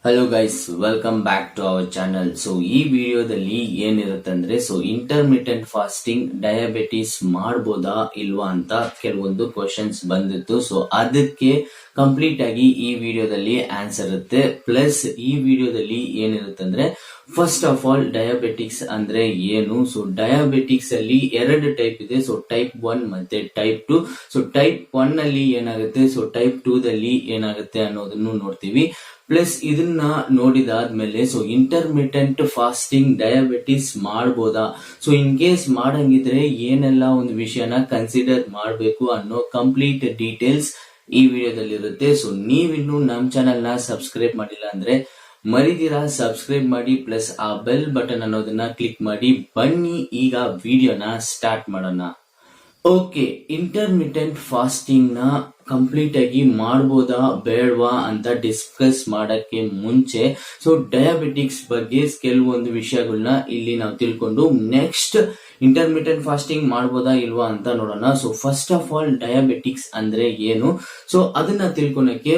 Hello guys, welcome back to our channel. So ಈ ವಿಡಿಯೋದಲ್ಲಿ ಏನಿರುತ್ತೆ ಅಂದ್ರೆ ಇಂಟರ್ಮಿಟೆಂಟ್ ಫಾಸ್ಟಿಂಗ್ ಡಯಾಬಿಟಿಸ್ ಮಾಡ್ಬೋದಾ ಇಲ್ವಾ ಅಂತ ಕೆಲವೊಂದು ಕ್ವಶನ್ಸ್ ಬಂದಿತ್ತು. ಸೊ ಅದಕ್ಕೆ ಕಂಪ್ಲೀಟ್ ಆಗಿ ಈ ವಿಡಿಯೋದಲ್ಲಿ ಆನ್ಸರ್ ಇರುತ್ತೆ. ಪ್ಲಸ್ ಈ ವಿಡಿಯೋದಲ್ಲಿ ಏನಿರುತ್ತೆ ಅಂದ್ರೆ ಫಸ್ಟ್ ಆಫ್ ಆಲ್ ಡಯಾಬಿಟಿಕ್ಸ್ ಅಂದ್ರೆ ಏನು. ಸೊ ಡಯಾಬಿಟಿಕ್ಸ್ ಅಲ್ಲಿ ಎರಡು ಟೈಪ್ ಇದೆ. ಸೊ ಟೈಪ್ 1 ಮತ್ತೆ ಟೈಪ್ 2. ಸೊ ಟೈಪ್ 1 ಅಲ್ಲಿ ಏನಾಗುತ್ತೆ, ಸೊ ಟೈಪ್ 2 ದಲ್ಲಿ ಏನಾಗುತ್ತೆ ಅನ್ನೋದನ್ನು ನೋಡ್ತೀವಿ. ಪ್ಲಸ್ ಇದನ್ನ ನೋಡಿದಾದ್ಮೇಲೆ ಇಂಟರ್ಮಿಟೆಂಟ್ ಫಾಸ್ಟಿಂಗ್ ಡಯಾಬಿಟಿಸ್ ಮಾಡ್ಬೋದಾ, ಸೊ ಇನ್ ಕೇಸ್ ಮಾಡಂಗಿದ್ರೆ ಏನೆಲ್ಲ ಒಂದು ವಿಷಯನ ಕನ್ಸಿಡರ್ ಮಾಡಬೇಕು ಅನ್ನೋ ಕಂಪ್ಲೀಟ್ ಡೀಟೇಲ್ಸ್ ಈ ವಿಡಿಯೋದಲ್ಲಿ ಇರುತ್ತೆ. ಸೊ ನೀವಿನ್ನು ನಮ್ಮ ಚಾನೆಲ್ ನ ಸಬ್ಸ್ಕ್ರೈಬ್ ಮಾಡಿಲ್ಲ ಅಂದ್ರೆ ಮರಿದಿರಾ ಸಬ್ಸ್ಕ್ರೈಬ್ ಮಾಡಿ, ಪ್ಲಸ್ ಆ ಬೆಲ್ ಬಟನ್ ಅನ್ನೋದನ್ನ ಕ್ಲಿಕ್ ಮಾಡಿ. ಬನ್ನಿ ಈಗ ವಿಡಿಯೋನ ಸ್ಟಾರ್ಟ್ ಮಾಡೋಣ. ಓಕೆ, ಇಂಟರ್ಮಿಟೆಂಟ್ ಫಾಸ್ಟಿಂಗ್ ನ ಕಂಪ್ಲೀಟ್ ಆಗಿ ಮಾಡ್ಬೋದಾ ಬೇಡವಾ ಅಂತ ಡಿಸ್ಕಸ್ ಮಾಡಕ್ಕೆ ಮುಂಚೆ ಡಯಾಬಿಟಿಕ್ಸ್ ಬಗ್ಗೆ ಕೆಲವೊಂದು ವಿಷಯಗಳನ್ನ ಇಲ್ಲಿ ನಾವು ತಿಳ್ಕೊಂಡು ನೆಕ್ಸ್ಟ್ ಇಂಟರ್ಮಿಟೆಂಟ್ ಫಾಸ್ಟಿಂಗ್ ಮಾಡ್ಬೋದಾ ಇಲ್ವಾ ಅಂತ ನೋಡೋಣ. So first of all diabetics ಅಂದ್ರೆ ಏನು, ಸೊ ಅದನ್ನ ತಿಳ್ಕೊಳಕ್ಕೆ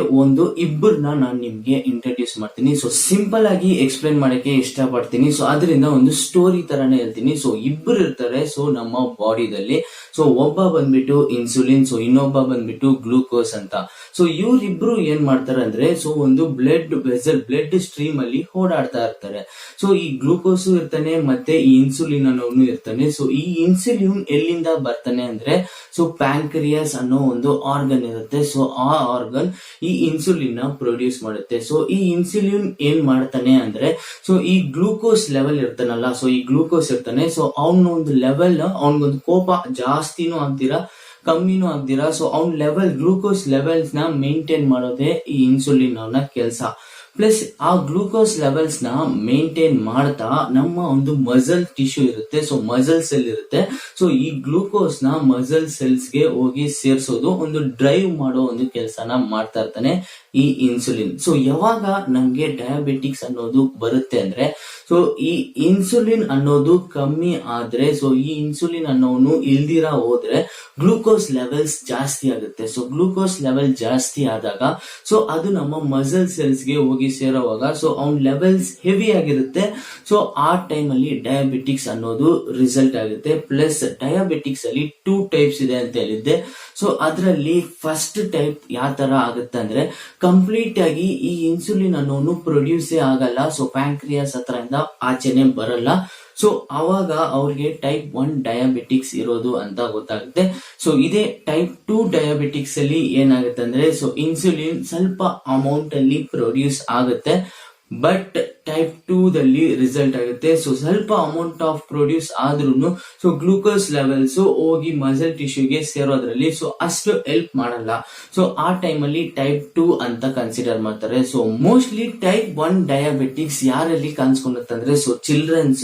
ಇಬ್ಬರನ್ನ ನಾನು ನಿಮ್ಗೆ ಇಂಟ್ರೊಡ್ಯೂಸ್ ಮಾಡ್ತೀನಿ. ಸೊ ಸಿಂಪಲ್ ಆಗಿ ಎಕ್ಸ್ಪ್ಲೈನ್ ಮಾಡಕ್ಕೆ ಇಷ್ಟಪಡ್ತೀನಿ. ಸೊ ಅದರಿಂದ ಒಂದು ಸ್ಟೋರಿ ತರಾನೇ ಹೇಳ್ತೀನಿ. ಸೊ ಇಬ್ಬರು ಇರ್ತಾರೆ ನಮ್ಮ ಬಾಡಿದಲ್ಲಿ. ಸೊ ಒಬ್ಬ ಬಂದ್ಬಿಟ್ಟು ಇನ್ಸುಲಿನ್, ಸೊ ಇನ್ನೊಬ್ಬ ಬಂದ್ಬಿಟ್ಟು ಗ್ಲೂಕೋಸ್ ಅಂತ. ಸೊ ಇವ್ರಿಬ್ರು ಏನ್ ಮಾಡ್ತಾರೆ ಅಂದ್ರೆ ಒಂದು ಬ್ಲಡ್ ವೆಸಲ್, ಬ್ಲಡ್ ಸ್ಟ್ರೀಮ್ ಅಲ್ಲಿ ಓಡಾಡ್ತಾ ಇರ್ತಾರೆ. ಸೊ ಈ ಗ್ಲೂಕೋಸ್ ಇರ್ತಾನೆ ಮತ್ತೆ ಈ ಇನ್ಸುಲಿನ್ ಅನ್ನೋನು ಇರ್ತಾನೆ. ಸೊ ಈ ಇನ್ಸುಲಿನ್ ಎಲ್ಲಿಂದ ಬರ್ತಾನೆ ಅಂದ್ರೆ ಪ್ಯಾಂಕ್ರಿಯಾಸ್ ಅನ್ನೋ ಒಂದು ಆರ್ಗನ್ ಇರುತ್ತೆ. ಸೊ ಆ ಆರ್ಗನ್ ಈ ಇನ್ಸುಲಿನ್ ನ ಪ್ರೊಡ್ಯೂಸ್ ಮಾಡುತ್ತೆ. ಸೊ ಈ ಇನ್ಸುಲಿನ್ ಏನ್ ಮಾಡ್ತಾನೆ ಅಂದ್ರೆ ಈ ಗ್ಲೂಕೋಸ್ ಲೆವೆಲ್ ಇರ್ತಾನಲ್ಲ, ಸೊ ಈ ಗ್ಲೂಕೋಸ್ ಇರ್ತಾನೆ. ಸೊ ಅವನೊಂದು ಲೆವೆಲ್, ಅವನಿಗೊಂದು ಕೋಪ ಜಾಸ್ತಿನೂ ಆಗ್ದಿರಾ ಕಮ್ಮಿನೂ ಆಗ್ದಿರಾ, ಸೊ ಅವ್ನ ಲೆವೆಲ್, ಗ್ಲೂಕೋಸ್ ಲೆವೆಲ್ಸ್ ನ ಮೇಂಟೈನ್ ಮಾಡೋದೇ ಈ ಇನ್ಸುಲಿನ್ ಅವನ ಕೆಲಸ. ಪ್ಲಸ್ ಆ ಗ್ಲೂಕೋಸ್ ಲೆವೆಲ್ಸ್ ನ ಮೇಂಟೈನ್ ಮಾಡ್ತಾ ನಮ್ಮ ಒಂದು ಮಸಲ್ ಟಿಶ್ಯೂ ಇರುತ್ತೆ, ಸೊ ಮಸಲ್ ಸೆಲ್ ಇರುತ್ತೆ. ಸೊ ಈ ಗ್ಲೂಕೋಸ್ ನ ಮಸಲ್ ಸೆಲ್ಸ್ ಗೆ ಹೋಗಿ ಸೇರ್ಸೋದು, ಒಂದು ಡ್ರೈವ್ ಮಾಡೋ ಒಂದು ಕೆಲಸನ ಮಾಡ್ತಾ ಇರ್ತಾನೆ ಈ ಇನ್ಸುಲಿನ್. ಸೊ ಯಾವಾಗ ನಮ್ಗೆ ಡಯಾಬಿಟಿಕ್ಸ್ ಅನ್ನೋದು ಬರುತ್ತೆ ಅಂದ್ರೆ ಈ ಇನ್ಸುಲಿನ್ ಅನ್ನೋದು ಕಮ್ಮಿ ಆದ್ರೆ, ಈ ಇನ್ಸುಲಿನ್ ಅನ್ನೋನು ಇಲ್ದಿರಾ ಹೋದ್ರೆ ಗ್ಲೂಕೋಸ್ ಲೆವೆಲ್ಸ್ ಜಾಸ್ತಿ ಆಗುತ್ತೆ. ಸೊ ಗ್ಲೂಕೋಸ್ ಲೆವೆಲ್ ಜಾಸ್ತಿ ಆದಾಗ ಅದು ನಮ್ಮ ಮಸಲ್ ಸೆಲ್ಸ್ ಗೆ ಹೋಗಿ ಸೇರೋವಾಗ ಅವನ್ ಲೆವೆಲ್ಸ್ ಹೆವಿ ಆಗಿರುತ್ತೆ. ಸೊ ಆ ಟೈಮ್ ಅಲ್ಲಿ ಡಯಾಬಿಟಿಕ್ಸ್ ಅನ್ನೋದು ರಿಸಲ್ಟ್ ಆಗುತ್ತೆ. ಪ್ಲಸ್ ಡಯಾಬಿಟಿಕ್ಸ್ ಅಲ್ಲಿ 2 ಟೈಪ್ಸ್ ಇದೆ ಅಂತ ಹೇಳಿದ್ದೆ. ಸೊ ಅದರಲ್ಲಿ ಫಸ್ಟ್ ಟೈಪ್ ಯಾವ ತರ ಆಗುತ್ತೆ ಅಂದ್ರೆ ಕಂಪ್ಲೀಟ್ ಆಗಿ ಈ ಇನ್ಸುಲಿನ್ ಅನ್ನೋನು ಪ್ರೊಡ್ಯೂಸೇ ಆಗಲ್ಲ. ಸೊ ಪ್ಯಾಂಕ್ರಿಯಾಸ್ ಹತ್ರ ಇಂದ ಆಚೆನೆ ಬರಲ್ಲ. ಸೊ ಅವಾಗ ಅವ್ರಿಗೆ ಟೈಪ್ 1 ಡಯಾಬಿಟಿಕ್ಸ್ ಇರೋದು ಅಂತ ಗೊತ್ತಾಗುತ್ತೆ. ಸೊ ಇದೇ ಟೈಪ್ 2 ಡಯಾಬಿಟಿಕ್ಸ್ ಅಲ್ಲಿ ಏನಾಗುತ್ತೆ ಅಂದ್ರೆ ಇನ್ಸುಲಿನ್ ಸ್ವಲ್ಪ ಅಮೌಂಟ್ ಅಲ್ಲಿ ಪ್ರೊಡ್ಯೂಸ್ ಆಗುತ್ತೆ, ಬಟ್ ಟೈಪ್ 2 ದಲ್ಲಿ ರಿಸಲ್ಟ್ ಆಗುತ್ತೆ. ಸೊ ಸ್ವಲ್ಪ ಅಮೌಂಟ್ ಆಫ್ ಪ್ರೊಡ್ಯೂಸ್ ಆದ್ರೂ ಗ್ಲೂಕೋಸ್ ಲೆವೆಲ್ಸ್ ಹೋಗಿ ಮಸಲ್ ಟಿಶ್ಯೂಗೆ ಸೇರೋದ್ರಲ್ಲಿ ಅಷ್ಟು ಹೆಲ್ಪ್ ಮಾಡಲ್ಲ. ಸೊ ಆ ಟೈಮ್ ಅಲ್ಲಿ ಟೈಪ್ 2 ಅಂತ ಕನ್ಸಿಡರ್ ಮಾಡ್ತಾರೆ. ಸೊ ಮೋಸ್ಟ್ಲಿ ಟೈಪ್ 1 ಡಯಾಬಿಟಿಕ್ಸ್ ಯಾರಲ್ಲಿ ಕಾಣಿಸ್ಕೊಂಡುತ್ತೆ ಅಂದ್ರೆ ಚಿಲ್ಡ್ರನ್ಸ್,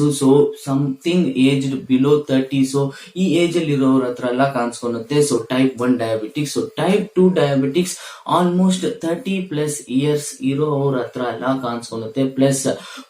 ಸಮಥಿಂಗ್ ಏಜ್ ಬಿಲೋ 30, ಈ ಏಜ್ ಅಲ್ಲಿ ಇರೋರ ಹತ್ರ ಎಲ್ಲ ಕಾಣಿಸ್ಕೊಳ್ಳುತ್ತೆ. Type 1 diabetics. Type 2 diabetics almost 30+ years ಇರೋರ ಹತ್ರ ಎಲ್ಲ ಕಾಣಿಸ್ಕೊಳ್ಳುತ್ತೆ. ಪ್ಲಸ್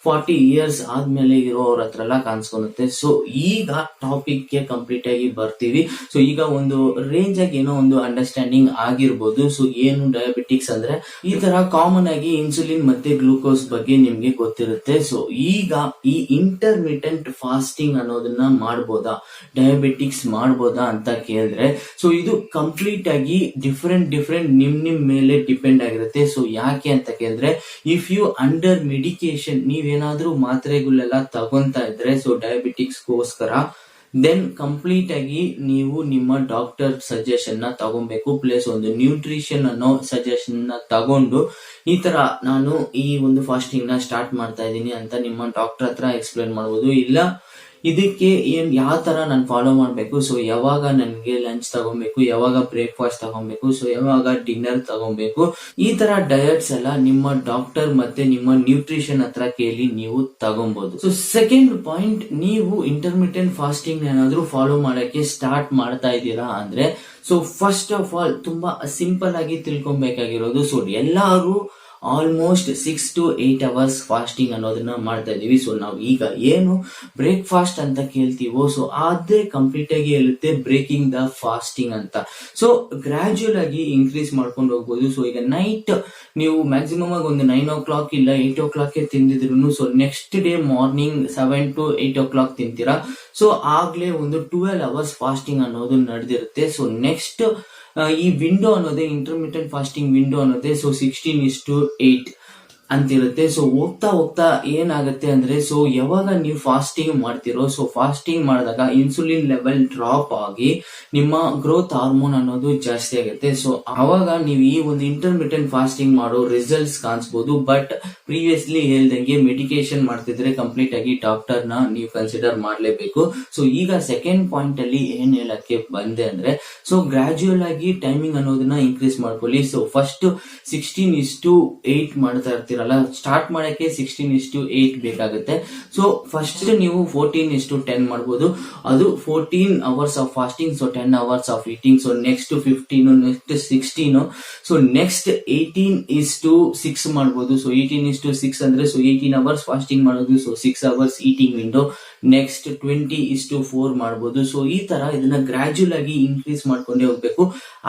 40 ಇಯರ್ಸ್ ಆದ್ಮೇಲೆ ಇರೋರ ಹತ್ರ ಎಲ್ಲ ಕಾಣಿಸ್ಕೊಳ್ಳುತ್ತೆ. ಸೊ ಈಗ ಟಾಪಿಕ್ ಗೆ ಕಂಪ್ಲೀಟ್ ಆಗಿ ಬರ್ತೀವಿ. ಸೊ ಈಗ ಒಂದು ರೇಂಜ್ ಆಗಿ ಏನೋ ಒಂದು ಅಂಡರ್ಸ್ಟ್ಯಾಂಡಿಂಗ್ ಆಗಿರ್ಬೋದು. ಸೊ ಏನು ಡಯಾಬಿಟಿಕ್ಸ್ ಅಂದ್ರೆ ಈ ತರ ಕಾಮನ್ ಆಗಿ ಇನ್ಸುಲಿನ್ ಮತ್ತೆ ಗ್ಲೂಕೋಸ್ ಬಗ್ಗೆ ನಿಮ್ಗೆ ಗೊತ್ತಿರುತ್ತೆ. ಸೊ ಈಗ ಈ ಇಂಟರ್ಮಿಟೆಂಟ್ ಫಾಸ್ಟಿಂಗ್ ಅನ್ನೋದನ್ನ ಮಾಡ್ಬೋದಾ, ಡಯಾಬಿಟಿಕ್ಸ್ ಮಾಡ್ಬೋದಾ ಅಂತ ಕೇಳಿದ್ರೆ ಇದು ಕಂಪ್ಲೀಟ್ ಆಗಿ ಡಿಫ್ರೆಂಟ್ ನಿಮ್ ಮೇಲೆ ಡಿಪೆಂಡ್ ಆಗಿರುತ್ತೆ. ಸೊ ಯಾಕೆ ಅಂತ ಕೇಳಿದ್ರೆ ಇಫ್ ಯು ಅಂಡರ್ ಮೆಡಿಕೇಶನ್, ನೀವೇನಾದ್ರೂ ಮಾತ್ರೆಗಳೆಲ್ಲ ತಗೊಂತಾ ಇದ್ರೆ ಡಯಾಬಿಟಿಕ್ಸ್ ಗೋಸ್ಕರ, ದೆನ್ ಕಂಪ್ಲೀಟ್ ಆಗಿ ನೀವು ನಿಮ್ಮ ಡಾಕ್ಟರ್ ಸಜೆಷನ್ ನ ತಗೊಬೇಕು. ಪ್ಲಸ್ ಒಂದು ನ್ಯೂಟ್ರಿಷನ್ ಅನ್ನೋ ಸಜೆಷನ್ ನ ತಗೊಂಡು ಈ ತರ ನಾನು ಈ ಒಂದು ಫಾಸ್ಟಿಂಗ್ ನ ಸ್ಟಾರ್ಟ್ ಮಾಡ್ತಾ ಇದ್ದೀನಿ ಅಂತ ನಿಮ್ಮ ಡಾಕ್ಟರ್ ಹತ್ರ ಎಕ್ಸ್ಪ್ಲೇನ್ ಮಾಡಬಹುದು. ಇಲ್ಲ ಇದಕ್ಕೆ ಯಾವ ತರ ನಾನು ಫಾಲೋ ಮಾಡ್ಬೇಕು, ಸೊ ಯಾವಾಗ ನನ್ಗೆ ಲಂಚ್ ತಗೊಬೇಕು, ಯಾವಾಗ ಬ್ರೇಕ್ಫಾಸ್ಟ್ ತಗೊಬೇಕು, ಸೊ ಯಾವಾಗ ಡಿನ್ನರ್ ತಗೊಬೇಕು, ಈ ತರ ಡಯಟ್ಸ್ ಎಲ್ಲ ನಿಮ್ಮ ಡಾಕ್ಟರ್ ಮತ್ತೆ ನಿಮ್ಮ ನ್ಯೂಟ್ರಿಷನ್ ಹತ್ರ ಕೇಳಿ ನೀವು ತಗೊಬಹುದು. ಸೊ ಸೆಕೆಂಡ್ ಪಾಯಿಂಟ್, ನೀವು ಇಂಟರ್ಮಿಟೆಂಟ್ ಫಾಸ್ಟಿಂಗ್ ಏನಾದ್ರೂ ಫಾಲೋ ಮಾಡಕ್ಕೆ ಸ್ಟಾರ್ಟ್ ಮಾಡ್ತಾ ಇದ್ದೀರಾ ಅಂದ್ರೆ ಫಸ್ಟ್ ಆಫ್ ಆಲ್ ತುಂಬಾ ಸಿಂಪಲ್ ಆಗಿ ತಿಳ್ಕೊಬೇಕಾಗಿರೋದು, ಎಲ್ಲಾರು ಆಲ್ಮೋಸ್ಟ್ 6 to 8 ಅವರ್ಸ್ ಫಾಸ್ಟಿಂಗ್ ಅನ್ನೋದನ್ನ ಮಾಡ್ತಾ ಇದೀವಿ. ಸೊ ನಾವು ಈಗ ಏನು ಬ್ರೇಕ್ಫಾಸ್ಟ್ ಅಂತ ಕೇಳ್ತೀವೋ ಸೊ ಅದೇ ಕಂಪ್ಲೀಟ್ ಆಗಿ ಹೇಳುತ್ತೆ ಬ್ರೇಕಿಂಗ್ ದ ಫಾಸ್ಟಿಂಗ್ ಅಂತ. ಸೊ ಗ್ರಾಜುಯಲ್ ಆಗಿ ಇನ್ಕ್ರೀಸ್ ಮಾಡ್ಕೊಂಡು ಹೋಗ್ಬೋದು. ಸೊ ಈಗ ನೈಟ್ ನೀವು ಮ್ಯಾಕ್ಸಿಮಮ್ ಆಗಿ ಒಂದು 9 o'clock ಇಲ್ಲ 8 o'clock ತಿಂದಿದ್ರು so next day morning 7 to 8 o'clock ತಿಂತೀರಾ. ಸೊ ಆಗ್ಲೇ ಒಂದು 12 hours ಫಾಸ್ಟಿಂಗ್ ಅನ್ನೋದು ನಡೆದಿರುತ್ತೆ. ಸೊ ನೆಕ್ಸ್ಟ್ ಈ ವಿಂಡೋ ಅನ್ನೋದೇ ಇಂಟರ್ಮಿಟೆಂಟ್ ಫಾಸ್ಟಿಂಗ್ ವಿಂಡೋ ಅನ್ನೋದೇ ಸೊ 16:8 ಅಂತಿರುತ್ತೆ. ಸೊ ಹೋಗ್ತಾ ಹೋಗ್ತಾ ಏನಾಗುತ್ತೆ ಅಂದ್ರೆ ಸೊ ಯಾವಾಗ ನೀವು ಫಾಸ್ಟಿಂಗ್ ಮಾಡ್ತಿರೋ ಸೊ ಫಾಸ್ಟಿಂಗ್ ಮಾಡಿದಾಗ ಇನ್ಸುಲಿನ್ ಲೆವೆಲ್ ಡ್ರಾಪ್ ಆಗಿ ನಿಮ್ಮ ಗ್ರೋತ್ ಹಾರ್ಮೋನ್ ಅನ್ನೋದು ಜಾಸ್ತಿ ಆಗುತ್ತೆ. ಸೊ ಅವಾಗ ನೀವು ಈ ಒಂದು ಇಂಟರ್ಮಿಟೆಂಟ್ ಫಾಸ್ಟಿಂಗ್ ಮಾಡೋ ರಿಸಲ್ಟ್ಸ್ ಕಾಣಿಸಬಹುದು. ಬಟ್ ಪ್ರೀವಿಯಸ್ಲಿ ಹೇಳ್ದಂಗೆ ಮೆಡಿಕೇಶನ್ ಮಾಡ್ತಿದ್ರೆ ಕಂಪ್ಲೀಟ್ ಆಗಿ ಡಾಕ್ಟರ್ ನ ನೀವು ಕನ್ಸಿಡರ್ ಮಾಡ್ಲೇಬೇಕು. ಸೊ ಈಗ ಸೆಕೆಂಡ್ ಪಾಯಿಂಟ್ ಅಲ್ಲಿ ಏನ್ ಹೇಳಕ್ಕೆ ಬಂದೆ ಅಂದ್ರೆ ಸೊ ಗ್ರಾಜುಯಲ್ ಆಗಿ ಟೈಮಿಂಗ್ ಅನ್ನೋದನ್ನ ಇನ್ಕ್ರೀಸ್ ಮಾಡ್ಕೊಳ್ಳಿ. ಸೊ ಫಸ್ಟ್ 16:8 ಮಾಡ್ತಾ ಇರ್ತೀರಲ್ಲ, ಸ್ಟಾರ್ಟ್ ಮಾಡಕ್ಕೆ 16:8 ಬೇಕಾಗುತ್ತೆ. ಸೊ ಫಸ್ಟ್ ನೀವು 14:10 ಮಾಡ್ಬೋದು. ಅದು 14 hours of fasting, so 10 hours of eating. So next 15, next 16, so next 18:6 ಮಾಡ್ಬೋದು. ಸೊ 18:6 ಅಂದ್ರೆ ಸೊ 18 hours ಫಾಸ್ಟಿಂಗ್ ಮಾಡೋದು, so 6 hours eating window. Next 20:4 ಮಾಡ್ಬೋದು. ಸೊ ಈ ತರ ಇದನ್ನ ಗ್ರಾಜುಯಲ್ ಆಗಿ ಇನ್ಕ್ರೀಸ್ ಮಾಡ್ಕೊಂಡೇ ಹೋಗ್ಬೇಕು.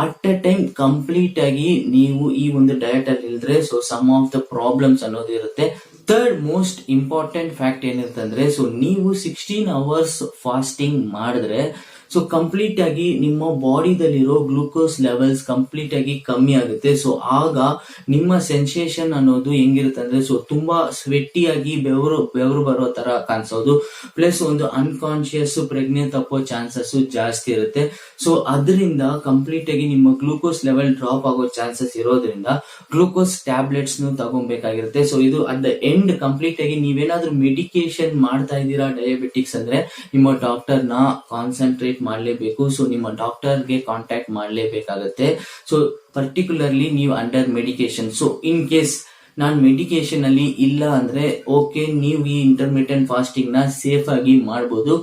ಅಟ್ ಎ ಟೈಮ್ ಕಂಪ್ಲೀಟ್ ಆಗಿ ನೀವು ಈ ಒಂದು ಡಯಟ್ ಅಲ್ಲಿ ಇಲ್ದ್ರೆ so some of the problems ಅನ್ನೋದು ಇರುತ್ತೆ. ಥರ್ಡ್ ಮೋಸ್ಟ್ ಇಂಪಾರ್ಟೆಂಟ್ ಫ್ಯಾಕ್ಟ್ ಏನಿರುತ್ತೆ ಅಂದ್ರೆ ಸೊ ನೀವು 16 hours ಫಾಸ್ಟಿಂಗ್ ಮಾಡಿದ್ರೆ ಸೊ ಕಂಪ್ಲೀಟ್ ಆಗಿ ನಿಮ್ಮ ಬಾಡಿದಲ್ಲಿರೋ ಗ್ಲೂಕೋಸ್ ಲೆವೆಲ್ಸ್ ಕಂಪ್ಲೀಟ್ ಆಗಿ ಕಮ್ಮಿ ಆಗುತ್ತೆ. ಸೊ ಆಗ ನಿಮ್ಮ ಸೆನ್ಸೇಷನ್ ಅನ್ನೋದು ಹೆಂಗಿರುತ್ತೆ ಅಂದ್ರೆ ಸೊ ತುಂಬಾ ಸ್ವೆಟ್ಟಿ ಆಗಿ ಬೆವರು ಬರೋ ತರ ಕಾಣಿಸೋದು, ಪ್ಲಸ್ ಒಂದು ಅನ್ಕಾನ್ಶಿಯಸ್ ಪ್ರಜ್ಞೆ ತಪ್ಪೋ ಚಾನ್ಸಸ್ ಜಾಸ್ತಿ ಇರುತ್ತೆ. ಸೊ ಅದರಿಂದ ಕಂಪ್ಲೀಟ್ ಆಗಿ ನಿಮ್ಮ ಗ್ಲೂಕೋಸ್ ಲೆವೆಲ್ ಡ್ರಾಪ್ ಆಗೋ ಚಾನ್ಸಸ್ ಇರೋದ್ರಿಂದ ಗ್ಲೂಕೋಸ್ ಟ್ಯಾಬ್ಲೆಟ್ಸ್ ತಗೋಬೇಕಾಗಿರುತ್ತೆ. ಸೊ ಇದು ಅಟ್ ದ ಎಂಡ್ ಕಂಪ್ಲೀಟ್ ಆಗಿ ನೀವೇನಾದ್ರೂ ಮೆಡಿಕೇಶನ್ ಮಾಡ್ತಾ ಇದ್ದೀರಾ ಡಯಾಬಿಟಿಕ್ಸ್ ಅಂದ್ರೆ ನಿಮ್ಮ ಡಾಕ್ಟರ್ ನ ಕಾನ್ಸಂಟ್ರೇಟ್ ಮಾಡಲೇಬೇಕು. ಸೊ ನಿಮ್ಮ ಡಾಕ್ಟರ್ಗೆ ಕಾಂಟ್ಯಾಕ್ಟ್ ಮಾಡಲೇಬೇಕಾಗತ್ತೆ. ಸೊ ಪರ್ಟಿಕ್ಯುಲರ್ಲಿ ನೀವು under medication. So in case ನಾನು ಮೆಡಿಕೇಶನ್ ಅಲ್ಲಿ ಇಲ್ಲ ಅಂದ್ರೆ ಓಕೆ, ನೀವು ಈ ಇಂಟರ್ಮಿಟೆಂಟ್ ಫಾಸ್ಟಿಂಗ್ ನ ಸೇಫ್ ಆಗಿ ಮಾಡಬಹುದು,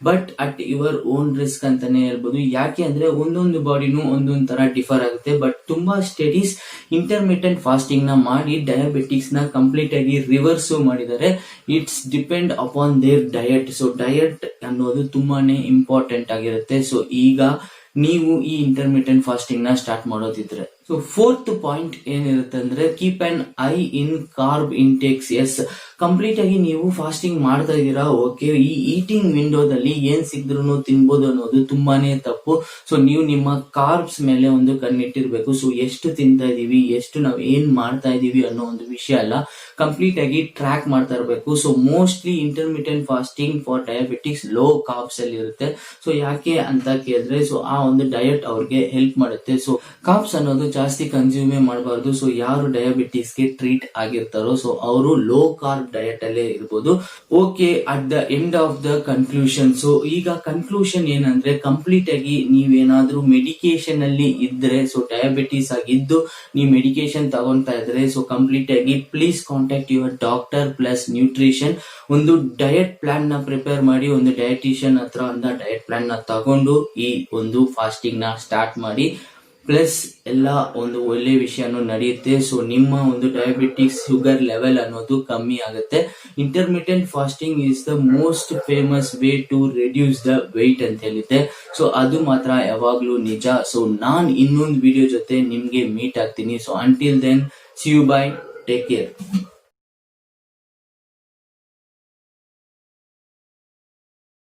but at your own risk ಅಂತಾನೆ ಹೇಳ್ಬೋದು. ಯಾಕೆ ಅಂದ್ರೆ ಒಂದೊಂದು ಬಾಡಿನೂ ಒಂದೊಂದು ತರ ಡಿಫರ್ ಆಗುತ್ತೆ. ಬಟ್ ತುಂಬಾ ಸ್ಟಡೀಸ್ ಇಂಟರ್ಮಿಟೆಂಟ್ ಫಾಸ್ಟಿಂಗ್ ನ ಮಾಡಿ ಡಯಾಬಿಟಿಕ್ಸ್ ನ ಕಂಪ್ಲೀಟ್ ಆಗಿ ರಿವರ್ಸ್ ಮಾಡಿದ್ದಾರೆ. It's depend upon their diet. So diet ಅನ್ನೋದು ತುಂಬಾನೇ ಇಂಪಾರ್ಟೆಂಟ್ ಆಗಿರುತ್ತೆ. ಸೊ ಈಗ ನೀವು ಈ ಇಂಟರ್ಮಿಟೆಂಟ್ ಫಾಸ್ಟಿಂಗ್ ನ ಸ್ಟಾರ್ಟ್ ಮಾಡೋದಿದ್ರೆ ಸೊ ಫೋರ್ತ್ ಪಾಯಿಂಟ್ ಏನಿರುತ್ತೆ ಅಂದ್ರೆ keep an eye in carb intakes. Yes, complete ಆಗಿ ನೀವು ಫಾಸ್ಟಿಂಗ್ ಮಾಡ್ತಾ ಇದ್ದೀರಾ, ಓಕೆ, ಈ ಈಟಿಂಗ್ ವಿಂಡೋದಲ್ಲಿ ಏನ್ ಸಿಕ್ಕಿದ್ರು ತಿನ್ಬೋದು ಅನ್ನೋದು ತುಂಬಾನೇ ತಪ್ಪು. ಸೊ ನೀವು ನಿಮ್ಮ ಕಾರ್ಬ್ಸ್ ಮೇಲೆ ಒಂದು ಕಣ್ಣಿಟ್ಟಿರ್ಬೇಕು. ಸೊ ಎಷ್ಟು ತಿಂತಾ ಇದೀವಿ, ಎಷ್ಟು ನಾವು ಏನ್ ಮಾಡ್ತಾ ಇದೀವಿ ಅನ್ನೋ ಒಂದು ವಿಷಯ ಅಲ್ಲ, ಕಂಪ್ಲೀಟ್ ಆಗಿ ಟ್ರ್ಯಾಕ್ ಮಾಡ್ತಾ ಇರಬೇಕು. So mostly intermittent fasting for diabetics low carbs ಅಲ್ಲಿ ಇರುತ್ತೆ. ಸೊ ಯಾಕೆ ಅಂತ ಕೇಳಿದ್ರೆ ಸೊ ಆ ಒಂದು ಡಯಟ್ ಅವ್ರಿಗೆ ಹೆಲ್ಪ್ ಮಾಡುತ್ತೆ. ಸೊ ಕಾರ್ಬ್ಸ್ ಅನ್ನೋದು ಜಾಸ್ತಿ ಕನ್ಸ್ಯೂಮೇ ಮಾಡಬಾರ್ದು. ಸೊ ಯಾರು ಡಯಾಬಿಟಿಸ್ ಗೆ ಟ್ರೀಟ್ ಆಗಿರ್ತಾರೋ ಸೊ ಅವರು ಲೋ ಕಾರ್ಬ್ ಡಯಟ್ ಅಲ್ಲೇ ಇರ್ಬೋದು. Okay, at the end of the conclusion. So ಈಗ ಕನ್ಕ್ಲೂಷನ್ ಏನಂದ್ರೆ ಕಂಪ್ಲೀಟ್ ಆಗಿ ನೀವೇನಾದ್ರೂ ಮೆಡಿಕೇಶನ್ ಅಲ್ಲಿ ಇದ್ರೆ ಸೊ ಡಯಾಬಿಟಿಸ್ ಆಗಿದ್ದು ನೀವು ಮೆಡಿಕೇಶನ್ ತಗೊಂತಾ ಇದ್ರೆ ಸೊ ಕಂಪ್ಲೀಟ್ ಆಗಿ please contact your doctor plus nutrition. ಒಂದು ಡಯಟ್ ಪ್ಲಾನ್ ನ ಪ್ರಿಪೇರ್ ಮಾಡಿ ಒಂದು ಡಯಟಿಷಿಯನ್ ಹತ್ರ ಅಂತ ಡಯಟ್ ಪ್ಲಾನ್ ನ ತಗೊಂಡು ಈ ಒಂದು ಫಾಸ್ಟಿಂಗ್ ನ ಸ್ಟಾರ್ಟ್ ಮಾಡಿ. ಪ್ಲಸ್ ಎಲ್ಲ ಒಂದು ಒಳ್ಳೆ ವಿಷಯನೂ ನಡೆಯುತ್ತೆ. ಸೊ ನಿಮ್ಮ ಒಂದು ಡಯಾಬಿಟಿಕ್ಸ್ ಶುಗರ್ ಲೆವೆಲ್ ಅನ್ನೋದು ಕಮ್ಮಿ ಆಗುತ್ತೆ. Intermittent fasting is the most famous way to reduce the weight ಅಂತ ಹೇಳಿದ್ದೆ. ಸೊ ಅದು ಮಾತ್ರ ಯಾವಾಗ್ಲೂ ನಿಜ. ಸೊ ನಾನ್ ಇನ್ನೊಂದು ವಿಡಿಯೋ ಜೊತೆ ನಿಮ್ಗೆ ಮೀಟ್ ಆಗ್ತೀನಿ. So until then, see you, bye, take care.